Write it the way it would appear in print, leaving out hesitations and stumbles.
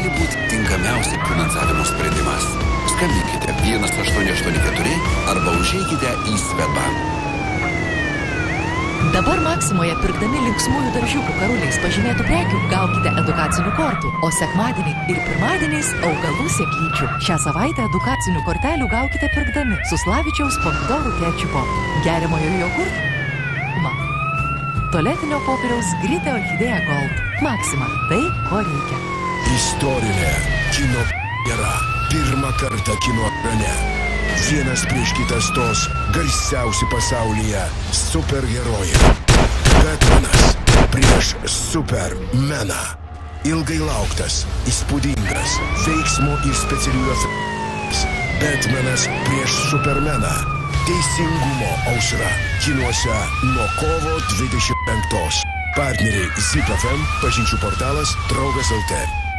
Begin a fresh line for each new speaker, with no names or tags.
gali būti tinkamiausias finansavimo sprendimas. Skambinkite 1884 arba užeikite į Swedbank.
Dabar Maksimoje pirkdami linksmųjų daržiukų karuliais pažymėtų prekių gaukite edukacinių kortų, o sekmadienį ir pirmadieniais augalų sėklyčių. Šią savaitę edukacinių kortelių gaukite pirkdami Suslavičiaus pomidorų kečupo, geriamojo jogurto, tualetinio popieriaus Grytė orchidėja Gold. Maksima – tai, ko reikia.
Istorinė kino era. Pirmą kartą kino ekrane. Vienas prieš kitas tos garsiausi pasaulyje superherojai. Batmanas prieš Supermeną. Ilgai lauktas, įspūdingas, veiksmo ir specialiųjų efektų. Batmanas prieš Supermeną. Teisingumo aušra. Kinuose nuo kovo 25. Partneriai ZIP FM, pažinčių portalas Draugas LT.